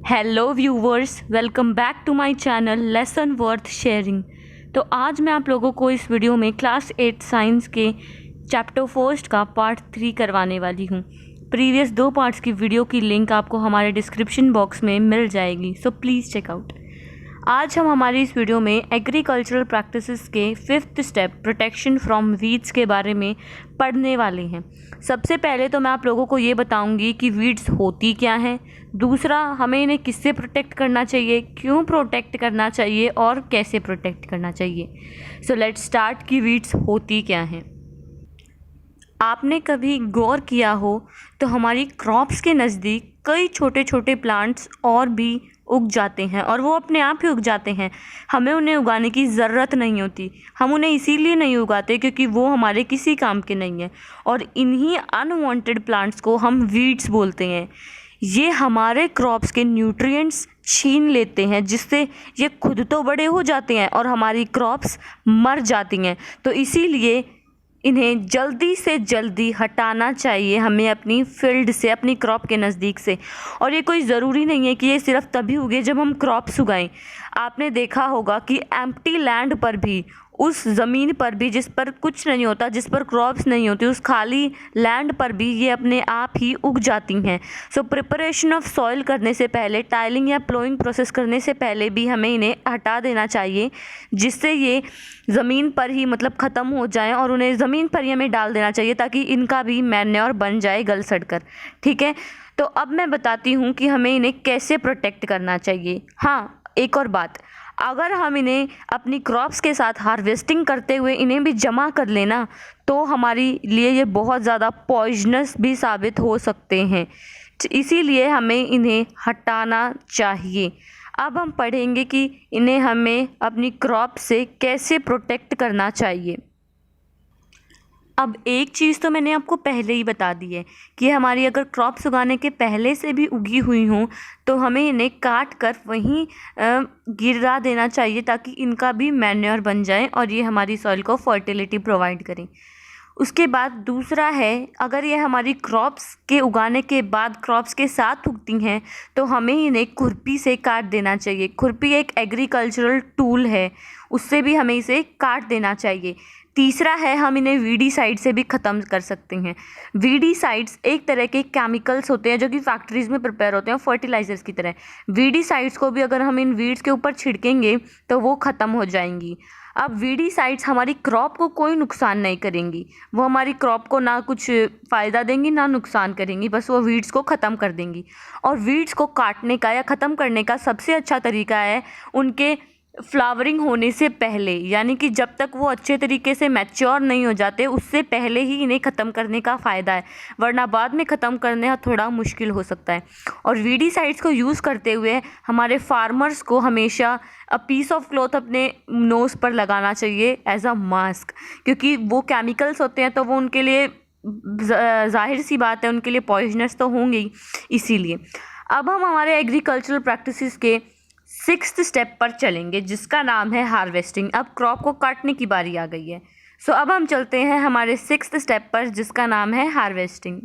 Hello viewers, welcome back to my channel lesson worth sharing. तो आज मैं आप लोगों को इस वीडियो में क्लास 8 साइंस के चैप्टर फर्स्ट का पार्ट 3 करवाने वाली हूँ। प्रीवियस 2 पार्ट्स की वीडियो की लिंक आपको हमारे डिस्क्रिप्शन बॉक्स में मिल जाएगी, सो प्लीज़ चेक आउट। आज हम हमारी इस वीडियो में एग्रीकल्चरल प्रैक्टिसेस के 5th step protection from weeds के बारे में पढ़ने वाले हैं। सबसे पहले तो मैं आप लोगों को ये बताऊंगी कि वीड्स होती क्या हैं, दूसरा हमें इन्हें किससे प्रोटेक्ट करना चाहिए, क्यों प्रोटेक्ट करना चाहिए और कैसे प्रोटेक्ट करना चाहिए। सो लेट्स स्टार्ट कि वीड्स होती क्या हैं। आपने कभी गौर किया हो तो हमारी क्रॉप्स के नज़दीक कई छोटे छोटे प्लांट्स और भी उग जाते हैं और वो अपने आप ही उग जाते हैं। हमें उन्हें उगाने की ज़रूरत नहीं होती। हम उन्हें इसीलिए नहीं उगाते क्योंकि वो हमारे किसी काम के नहीं हैं, और इन्हीं अनवांटेड प्लांट्स को हम वीड्स बोलते हैं। ये हमारे क्रॉप्स के न्यूट्रिएंट्स छीन लेते हैं, जिससे ये खुद तो बड़े हो जाते हैं और हमारी क्रॉप्स मर जाती हैं। तो इसीलिए इन्हें जल्दी से जल्दी हटाना चाहिए हमें अपनी फील्ड से, अपनी क्रॉप के नज़दीक से। और ये कोई ज़रूरी नहीं है कि ये सिर्फ तभी उगे जब हम क्रॉप्स उगाएं। आपने देखा होगा कि एम्प्टी लैंड पर भी, उस ज़मीन पर भी जिस पर कुछ नहीं होता, जिस पर क्रॉप्स नहीं होती, उस खाली लैंड पर भी ये अपने आप ही उग जाती हैं। सो प्रिपरेशन ऑफ सॉइल करने से पहले, टाइलिंग या प्लोइंग प्रोसेस करने से पहले भी हमें इन्हें हटा देना चाहिए, जिससे ये ज़मीन पर ही ख़त्म हो जाएं, और उन्हें ज़मीन पर ही हमें डाल देना चाहिए ताकि इनका भी मैन्योर बन जाए गल सड़ कर। ठीक है, तो अब मैं बताती हूँ कि हमें इन्हें कैसे प्रोटेक्ट करना चाहिए। हाँ, एक और बात, अगर हम इन्हें अपनी क्रॉप्स के साथ हार्वेस्टिंग करते हुए इन्हें भी जमा कर लेना तो हमारी लिए ये बहुत ज़्यादा पॉइजनस भी साबित हो सकते हैं, इसीलिए हमें इन्हें हटाना चाहिए। अब हम पढ़ेंगे कि इन्हें हमें अपनी क्रॉप से कैसे प्रोटेक्ट करना चाहिए। अब एक चीज़ तो मैंने आपको पहले ही बता दी है कि हमारी अगर क्रॉप्स उगाने के पहले से भी उगी हुई हों तो हमें इन्हें काट कर वहीं गिरा देना चाहिए ताकि इनका भी मैन्योर बन जाए और ये हमारी सॉइल को फर्टिलिटी प्रोवाइड करें। उसके बाद दूसरा है, अगर ये हमारी क्रॉप्स के उगाने के बाद क्रॉप्स के साथ उगती हैं तो हमें इन्हें खुरपी से काट देना चाहिए। खुरपी एक एग्रीकल्चरल टूल है, उससे भी हमें इसे काट देना चाहिए। तीसरा है, हम इन्हें वीडीसाइड से भी ख़त्म कर सकते हैं। वीडीसाइड्स एक तरह के केमिकल्स होते हैं जो कि फैक्ट्रीज़ में प्रिपेयर होते हैं फर्टिलाइजर्स की तरह। वीडीसाइड्स को भी अगर हम इन वीड्स के ऊपर छिड़केंगे तो वो ख़त्म हो जाएंगी। अब वीडीसाइड्स हमारी क्रॉप को कोई नुकसान नहीं करेंगी, वो हमारी क्रॉप को ना कुछ फ़ायदा देंगी ना नुकसान करेंगी, बस वो वीड्स को ख़त्म कर देंगी। और वीड्स को काटने का या ख़त्म करने का सबसे अच्छा तरीका है उनके फ्लावरिंग होने से पहले, यानी कि जब तक वो अच्छे तरीके से मैच्योर नहीं हो जाते उससे पहले ही इन्हें ख़त्म करने का फ़ायदा है, वरना बाद में ख़त्म करना थोड़ा मुश्किल हो सकता है। और वीडीसाइड्स को यूज़ करते हुए हमारे फार्मर्स को हमेशा पीस ऑफ क्लॉथ अपने नोज़ पर लगाना चाहिए एज अ मास्क, क्योंकि वो केमिकल्स होते हैं तो वो उनके लिए जाहिर सी बात है उनके लिए पॉइजनस तो होंगे ही। इसीलिए अब हम हमारे एग्रीकल्चरल प्रैक्टिसेस के 6th स्टेप पर चलेंगे, जिसका नाम है हार्वेस्टिंग। अब क्रॉप को काटने की बारी आ गई है, सो अब हम चलते हैं हमारे 6th स्टेप पर, जिसका नाम है हार्वेस्टिंग।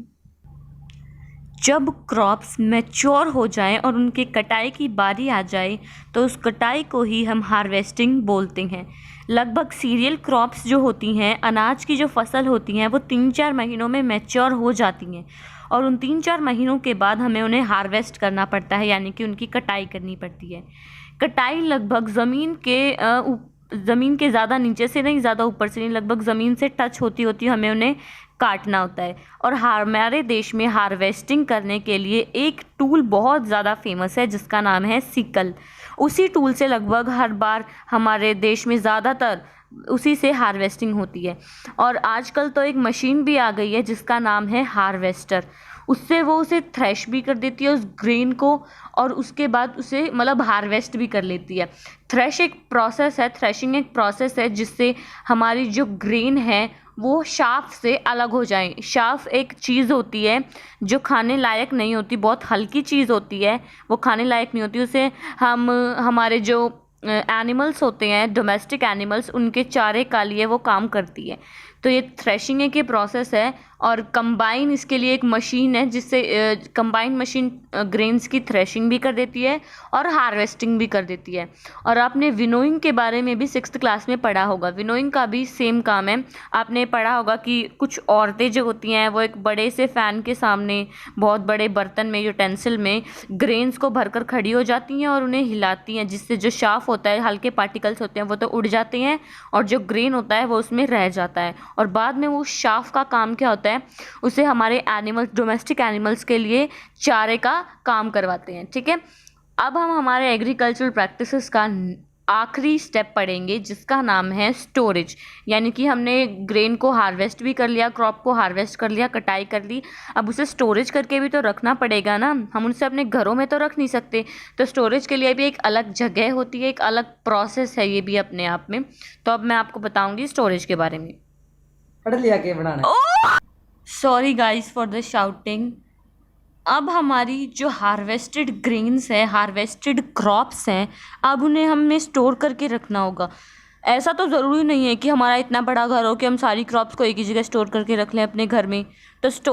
जब क्रॉप्स मैच्योर हो जाएं और उनके कटाई की बारी आ जाए तो उस कटाई को ही हम हार्वेस्टिंग बोलते हैं। लगभग सीरियल क्रॉप्स जो होती हैं, अनाज की जो फसल होती हैं, वो 3-4 महीनों में मैच्योर हो जाती हैं और उन 3-4 महीनों के बाद हमें उन्हें हार्वेस्ट करना पड़ता है, यानी कि उनकी कटाई करनी पड़ती है। कटाई लगभग ज़मीन के ज़्यादा नीचे से नहीं, ज़्यादा ऊपर से नहीं, लगभग ज़मीन से टच होती होती हमें उन्हें काटना होता है। और हमारे देश में हार्वेस्टिंग करने के लिए एक टूल बहुत ज़्यादा फेमस है जिसका नाम है सिकल। उसी टूल से लगभग हर बार हमारे देश में ज़्यादातर उसी से हार्वेस्टिंग होती है। और आजकल तो एक मशीन भी आ गई है जिसका नाम है हार्वेस्टर। उससे वो उसे थ्रेश भी कर देती है उस ग्रेन को, और उसके बाद उसे हार्वेस्ट भी कर लेती है। थ्रेश एक प्रोसेस है, थ्रेशिंग एक प्रोसेस है जिससे हमारी जो ग्रेन है वो शाफ से अलग हो जाए। शाफ एक चीज़ होती है जो खाने लायक नहीं होती, बहुत हल्की चीज़ होती है, वो खाने लायक नहीं होती। उसे हम हमारे जो एनिमल्स होते हैं, डोमेस्टिक एनिमल्स, उनके चारे का लिए वो काम करती है। तो ये थ्रेशिंग एक प्रोसेस है और कंबाइन इसके लिए एक मशीन है जिससे कंबाइन मशीन ग्रेन्स की थ्रेशिंग भी कर देती है और हार्वेस्टिंग भी कर देती है। और आपने विनोइंग के बारे में भी 6th क्लास में पढ़ा होगा। विनोइंग का भी सेम काम है। आपने पढ़ा होगा कि कुछ औरतें जो होती हैं वो एक बड़े से फ़ैन के सामने बहुत बड़े बर्तन में यूटेंसिल में ग्रेन्स को भरकर खड़ी हो जाती हैं और उन्हें हिलाती हैं, जिससे जो शाफ होता है, हल्के पार्टिकल्स होते हैं वो तो उड़ जाते हैं और जो ग्रेन होता है वो उसमें रह जाता है। और बाद में वो शाफ का काम क्या होता है, उसे हमारे एनिमल्स, डोमेस्टिक एनिमल्स के लिए चारे का काम करवाते हैं। ठीक है, अब हम हमारे एग्रीकल्चरल प्रैक्टिसेस का आखिरी स्टेप पढ़ेंगे जिसका नाम है स्टोरेज। यानी कि हमने ग्रेन को हार्वेस्ट भी कर लिया, क्रॉप को हार्वेस्ट कर लिया, कटाई कर ली, अब उसे स्टोरेज करके भी तो रखना पड़ेगा ना। हम उनसे अपने घरों में तो रख नहीं सकते, तो स्टोरेज के लिए भी एक अलग जगह होती है, एक अलग प्रोसेस है ये भी अपने आप में। तो अब मैं आपको बताऊंगी स्टोरेज के बारे में। पढ़ लिया के बनाना। Sorry guys for the shouting. अब हमारी जो हार्वेस्टेड ग्रेन्स है, हार्वेस्टेड क्रॉप्स हैं, अब उन्हें हमें स्टोर करके रखना होगा। ऐसा तो ज़रूरी नहीं है कि हमारा इतना बड़ा घर हो कि हम सारी क्रॉप्स को एक ही जगह स्टोर करके रख लें अपने घर में। तो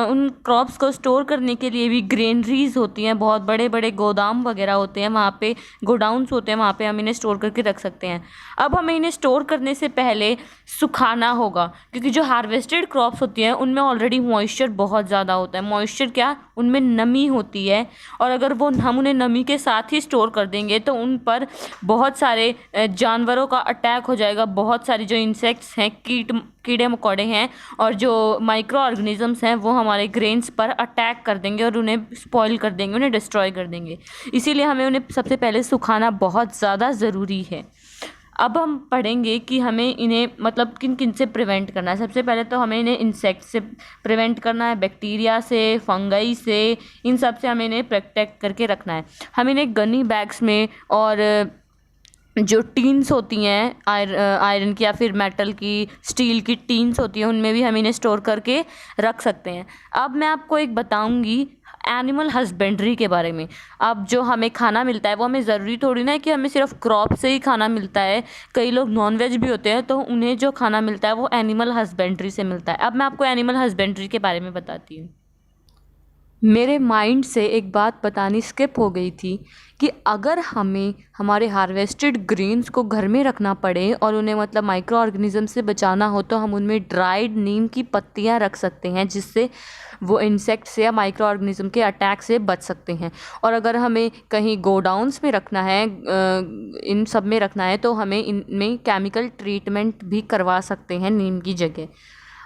उन क्रॉप्स को स्टोर करने के लिए भी ग्रेनरीज होती हैं, बहुत बड़े बड़े गोदाम वगैरह होते हैं, वहाँ पे गोडाउन्स होते हैं, वहाँ पे हम इन्हें स्टोर करके रख सकते हैं। अब हमें इन्हें स्टोर करने से पहले सुखाना होगा, क्योंकि जो हार्वेस्टेड क्रॉप्स होती हैं उनमें ऑलरेडी मॉइस्चर बहुत ज़्यादा होता है। मॉइस्चर क्या, उनमें नमी होती है, और अगर हम उन्हें नमी के साथ ही स्टोर कर देंगे तो उन पर बहुत सारे जानवरों का अटैक हो जाएगा। बहुत सारे जो इंसेक्ट्स हैं, कीड़े मकोड़े हैं और जो माइक्रो ऑर्गेनिजम्स हैं वो हमारे ग्रेन्स पर अटैक कर देंगे और उन्हें स्पॉइल कर देंगे, उन्हें डिस्ट्रॉय कर देंगे। इसीलिए हमें उन्हें सबसे पहले सुखाना बहुत ज़्यादा ज़रूरी है। अब हम पढ़ेंगे कि हमें इन्हें मतलब किन किन से प्रिवेंट करना है। सबसे पहले तो हमें इन्हें इंसेक्ट से प्रिवेंट करना है, बैक्टीरिया से, फंगई से, इन सब से हमें इन्हें प्रोटेक्ट करके रखना है। हम इन्हें गनी बैग्स में और जो टीन्स होती हैं आयरन की या फिर मेटल की, स्टील की टीन्स होती हैं, उनमें भी हम इन्हें स्टोर करके रख सकते हैं। अब मैं आपको एक बताऊंगी एनिमल हस्बेंड्री के बारे में। अब जो हमें खाना मिलता है वो हमें ज़रूरी थोड़ी ना है कि हमें सिर्फ क्रॉप से ही खाना मिलता है। कई लोग नॉनवेज भी होते हैं तो उन्हें जो खाना मिलता है वो एनिमल हस्बेंड्री से मिलता है। अब मैं आपको एनिमल हस्बेंड्री के बारे में बताती हूँ। मेरे माइंड से एक बात बतानी स्किप हो गई थी कि अगर हमें हमारे हार्वेस्टेड ग्रेन्स को घर में रखना पड़े और उन्हें मतलब माइक्रो ऑर्गेनिज्म से बचाना हो तो हम उनमें ड्राइड नीम की पत्तियां रख सकते हैं, जिससे वो इंसेक्ट से या माइक्रो ऑर्गेनिज्म के अटैक से बच सकते हैं। और अगर हमें कहीं गोडाउन्स में रखना है, इन सब में रखना है, तो हमें इनमें केमिकल ट्रीटमेंट भी करवा सकते हैं नीम की जगह।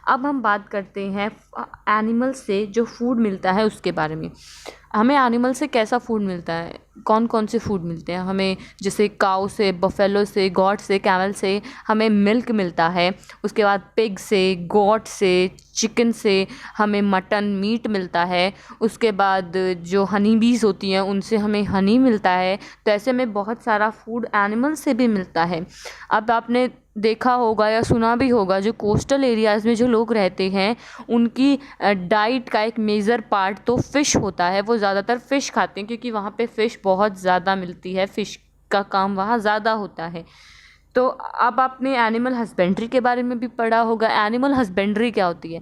अब हम बात करते हैं एनिमल से जो फूड मिलता है उसके बारे में। हमें एनिमल से कैसा फूड मिलता है, कौन कौन से फूड मिलते हैं हमें, जैसे काऊ से, बफेलो से, गॉट से, कैमल से हमें मिल्क मिलता है। उसके बाद पिग से, गोट से, चिकन से हमें मटन मीट मिलता है। उसके बाद जो हनी बीज होती हैं उनसे हमें हनी मिलता है। तो ऐसे में बहुत सारा फूड एनिमल से भी मिलता है। अब आपने देखा होगा या सुना भी होगा, जो कोस्टल एरियाज़ में जो लोग रहते हैं उनकी डाइट का एक मेजर पार्ट तो फ़िश होता है। वो ज़्यादातर फ़िश खाते हैं क्योंकि वहाँ पे फ़िश बहुत ज़्यादा मिलती है, फ़िश का काम वहाँ ज़्यादा होता है। तो अब आपने एनिमल हस्बेंड्री के बारे में भी पढ़ा होगा। एनिमल हस्बेंड्री क्या होती है,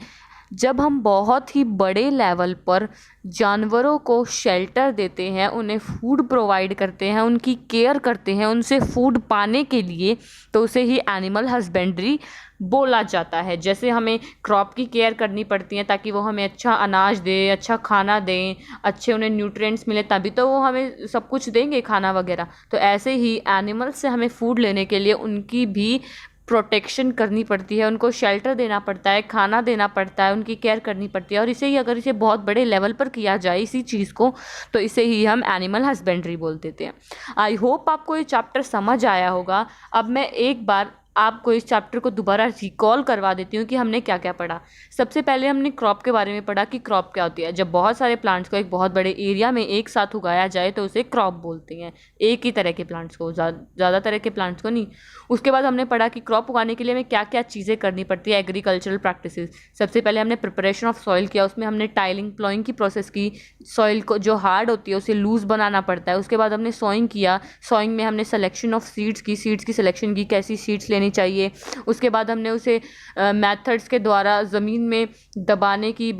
जब हम बहुत ही बड़े लेवल पर जानवरों को शेल्टर देते हैं, उन्हें फूड प्रोवाइड करते हैं, उनकी केयर करते हैं उनसे फूड पाने के लिए, तो उसे ही एनिमल हस्बेंड्री बोला जाता है। जैसे हमें क्रॉप की केयर करनी पड़ती है ताकि वो हमें अच्छा अनाज दे, अच्छा खाना दें, अच्छे उन्हें न्यूट्रिएंट्स मिले, तभी तो वो हमें सब कुछ देंगे खाना वगैरह। तो ऐसे ही एनिमल से हमें फूड लेने के लिए उनकी भी प्रोटेक्शन करनी पड़ती है, उनको शेल्टर देना पड़ता है, खाना देना पड़ता है, उनकी केयर करनी पड़ती है। और इसे ही अगर इसे बहुत बड़े लेवल पर किया जाए इसी चीज़ को, तो इसे ही हम एनिमल हस्बेंड्री बोल देते हैं। आई होप आपको ये चैप्टर समझ आया होगा। अब मैं एक बार आपको इस चैप्टर को दोबारा रिकॉल करवा देती हूँ कि हमने क्या क्या पढ़ा। सबसे पहले हमने क्रॉप के बारे में पढ़ा कि क्रॉप क्या होती है। जब बहुत सारे प्लांट्स को एक बहुत बड़े एरिया में एक साथ उगाया जाए तो उसे क्रॉप बोलते हैं, एक ही तरह के प्लांट्स को, ज़्यादा तरह के प्लांट्स को नहीं। उसके बाद हमने पढ़ा कि क्रॉप उगाने के लिए हमें क्या क्या चीज़ें करनी पड़ती है, एग्रीकल्चरल प्रैक्टिसेस। सबसे पहले हमने प्रिपरेशन ऑफ सॉइल किया, उसमें हमने टाइलिंग प्लॉइंग की प्रोसेस की। सॉइल को जो हार्ड होती है उसे लूज़ बनाना पड़ता है। उसके बाद हमने सॉइंग किया, सॉइंग में हमने सिलेक्शन ऑफ सीड्स की सिलेक्शन की, कैसी सीड्स लेनी होनी चाहिए। उसके बाद हमने उसे मेथड्स के द्वारा ज़मीन में दबाने की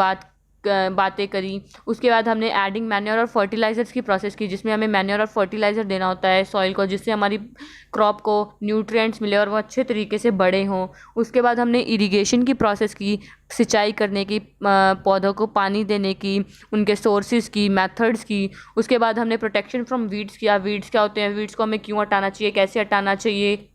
बातें करी। उसके बाद हमने एडिंग मैन्योर और फर्टिलाइज़र्स की प्रोसेस की, जिसमें हमें मैन्योर और फर्टिलाइज़र देना होता है सॉइल को, जिससे हमारी क्रॉप को न्यूट्रिएंट्स मिले और वो अच्छे तरीके से बड़े हों। उसके बाद हमने इरिगेशन की प्रोसेस की, सिंचाई करने की, पौधों को पानी देने की, उनके सोर्सेज की, मेथड्स की। उसके बाद हमने प्रोटेक्शन फ्रॉम वीड्स किया। वीड्स क्या होते हैं, वीड्स को हमें क्यों हटाना चाहिए, कैसे हटाना चाहिए,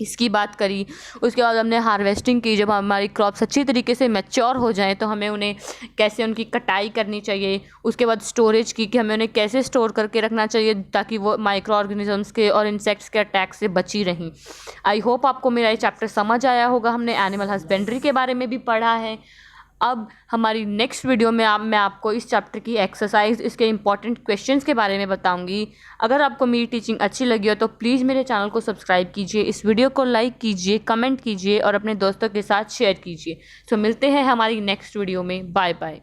इसकी बात करी। उसके बाद हमने हार्वेस्टिंग की। जब हमारी क्रॉप्स अच्छी तरीके से मैच्योर हो जाएं तो हमें उन्हें कैसे उनकी कटाई करनी चाहिए। उसके बाद स्टोरेज की, कि हमें उन्हें कैसे स्टोर करके रखना चाहिए ताकि वो माइक्रो ऑर्गेनिजम्स के और इंसेक्ट्स के अटैक से बची रहें। आई होप आपको मेरा ये चैप्टर समझ आया होगा। हमने एनिमल हस्बेंड्री के बारे में भी पढ़ा है। अब हमारी नेक्स्ट वीडियो में मैं आपको इस चैप्टर की एक्सरसाइज, इसके इंपॉर्टेंट क्वेश्चंस के बारे में बताऊंगी। अगर आपको मेरी टीचिंग अच्छी लगी हो तो प्लीज़ मेरे चैनल को सब्सक्राइब कीजिए, इस वीडियो को लाइक कीजिए, कमेंट कीजिए और अपने दोस्तों के साथ शेयर कीजिए। सो मिलते हैं हमारी नेक्स्ट वीडियो में। Bye bye.